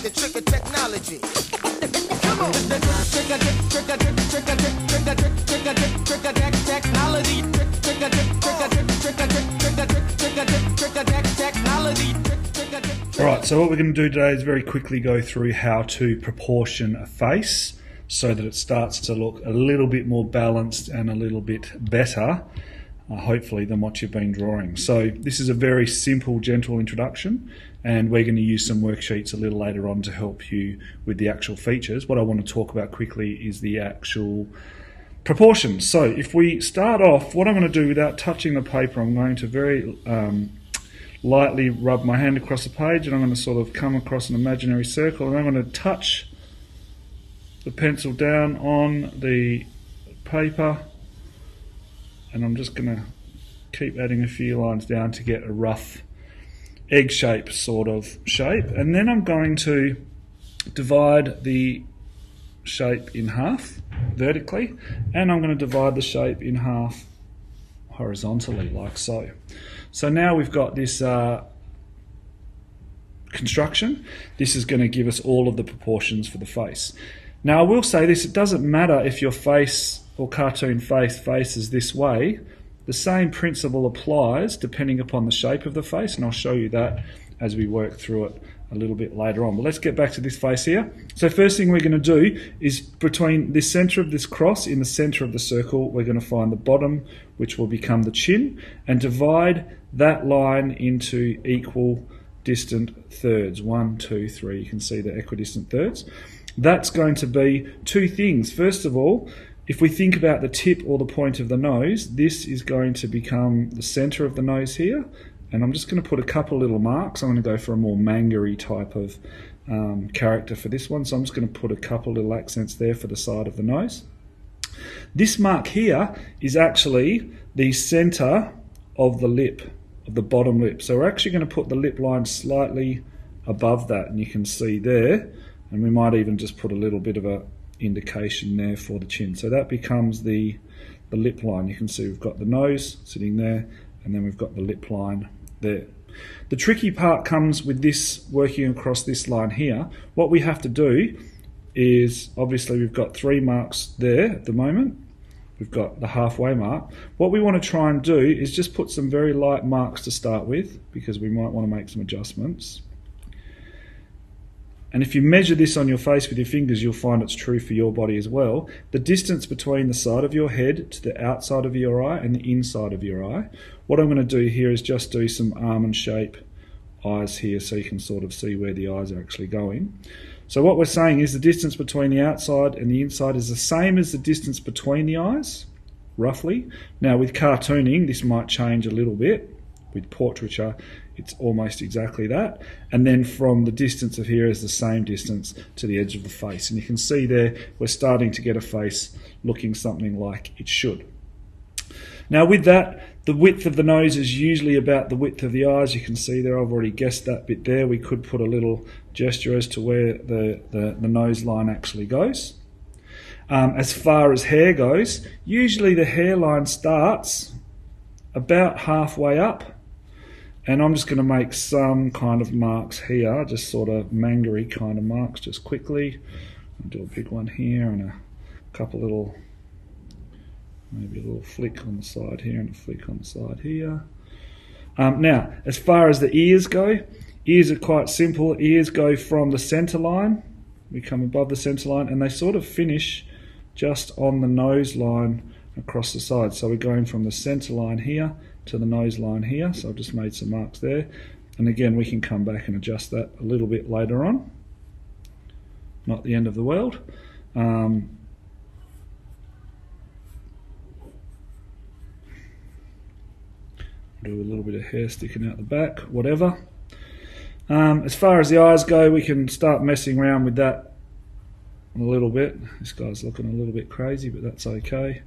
the trick of technology. Come on. The trick of technology. Alright, so what we're going to do today is very quickly go through how to proportion a face so that it starts to look a little bit more balanced and a little bit better, hopefully, than what you've been drawing. So this is a very simple, gentle introduction, and we're going to use some worksheets a little later on to help you with the actual features. What I want to talk about quickly is the actual proportions. So if we start off, what I'm going to do without touching the paper, I'm going to very lightly rub my hand across the page, and I'm going to sort of come across an imaginary circle, and I'm going to touch the pencil down on the paper, and I'm just going to keep adding a few lines down to get a rough egg shape sort of shape, and then I'm going to divide the shape in half vertically, and I'm going to divide the shape in half horizontally, like so. So now we've got this construction. This is going to give us all of the proportions for the face. Now I will say this, it doesn't matter if your face or cartoon face faces this way, the same principle applies depending upon the shape of the face, and I'll show you that as we work through it a little bit later on. But let's get back to this face here. So first thing we're going to do is between the center of this cross, in the center of the circle, we're going to find the bottom, which will become the chin, and divide that line into equal distant thirds. 1, 2, 3. You can see the equidistant thirds. That's going to be two things. First of all, if we think about the tip or the point of the nose, this is going to become the center of the nose here. And I'm just going to put a couple little marks. I'm going to go for a more manga-y type of character for this one. So I'm just going to put a couple little accents there for the side of the nose. This mark here is actually the center of the lip, of the bottom lip. So we're actually going to put the lip line slightly above that, and you can see there, and we might even just put a little bit of a indication there for the chin. So that becomes the lip line. You can see we've got the nose sitting there, and then we've got the lip line there. The tricky part comes with this, working across this line here. What we have to do is, obviously we've got 3 marks there at the moment. We've got the halfway mark. What we want to try and do is just put some very light marks to start with, because we might want to make some adjustments. And if you measure this on your face with your fingers, you'll find it's true for your body as well. The distance between the side of your head to the outside of your eye and the inside of your eye. What I'm going to do here is just do some almond shape eyes here, so you can sort of see where the eyes are actually going. So what we're saying is the distance between the outside and the inside is the same as the distance between the eyes, roughly. Now with cartooning, this might change a little bit. With portraiture, it's almost exactly that. And then from the distance of here is the same distance to the edge of the face. And you can see there, we're starting to get a face looking something like it should. Now with that, the width of the nose is usually about the width of the eyes. You can see there, I've already guessed that bit there. We could put a little gesture as to where the nose line actually goes. As far as hair goes, usually the hairline starts about halfway up. And I'm just going to make some kind of marks here, just sort of manga-y kind of marks, just quickly. I'll do a big one here and a couple little, maybe a little flick on the side here and a flick on the side here. Now, as far as the ears go, ears are quite simple. Ears go from the center line, we come above the center line, and they sort of finish just on the nose line across the side. So we're going from the center line here to the nose line here. So I've just made some marks there. And again, we can come back and adjust that a little bit later on. Not the end of the world. Do a little bit of hair sticking out the back, whatever. As far as the eyes go, we can start messing around with that a little bit. This guy's looking a little bit crazy, but that's okay.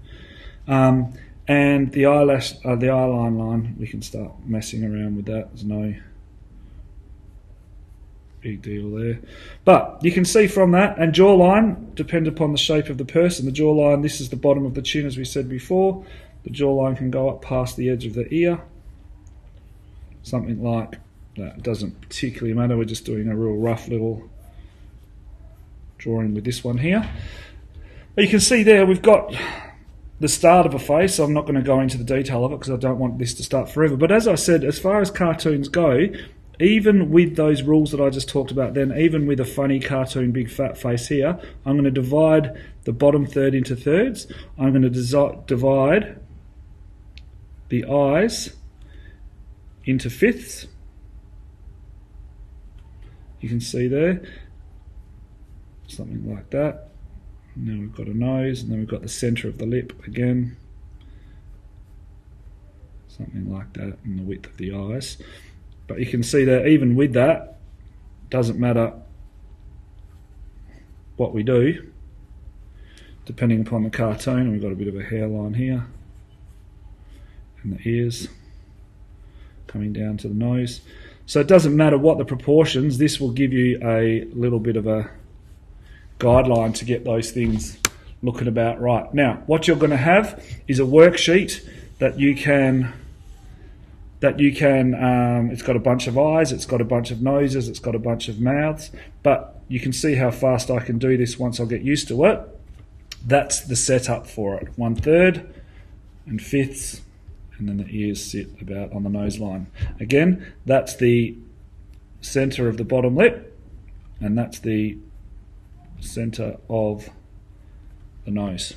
And the eyeline line, we can start messing around with that. There's no big deal there. But you can see from that, and jawline, depend upon the shape of the person. The jawline, this is the bottom of the chin, as we said before. The jawline can go up past the edge of the ear. Something like that. It doesn't particularly matter. We're just doing a real rough little drawing with this one here. But you can see there we've got the start of a face. I'm not going to go into the detail of it because I don't want this to start forever. But as I said, as far as cartoons go, even with those rules that I just talked about then, even with a funny cartoon big fat face here, I'm going to divide the bottom third into thirds. I'm going to divide the eyes into fifths. You can see there, something like that. And then we've got a nose, and then we've got the centre of the lip again. Something like that, and the width of the eyes. But you can see that even with that, doesn't matter what we do, depending upon the cartoon. And we've got a bit of a hairline here, and the ears coming down to the nose. So it doesn't matter what the proportions, this will give you a little bit of a guideline to get those things looking about right. Now, what you're going to have is a worksheet that you can, it's got a bunch of eyes, it's got a bunch of noses, it's got a bunch of mouths, but you can see how fast I can do this once I get used to it. That's the setup for it. 1/3 and fifths, and then the ears sit about on the nose line. Again, that's the center of the bottom lip, and that's the center of the nose.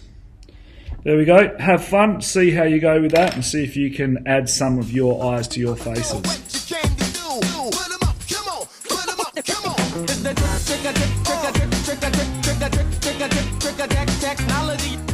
There we go. Have fun. See how you go with that, and see if you can add some of your eyes to your faces. What you came to do? Put 'em up, come on, put 'em up, come on. It's the trick, trick, trick, trick, trick, trick, trick, trick, trick, trick, trick, trick, trick, technology.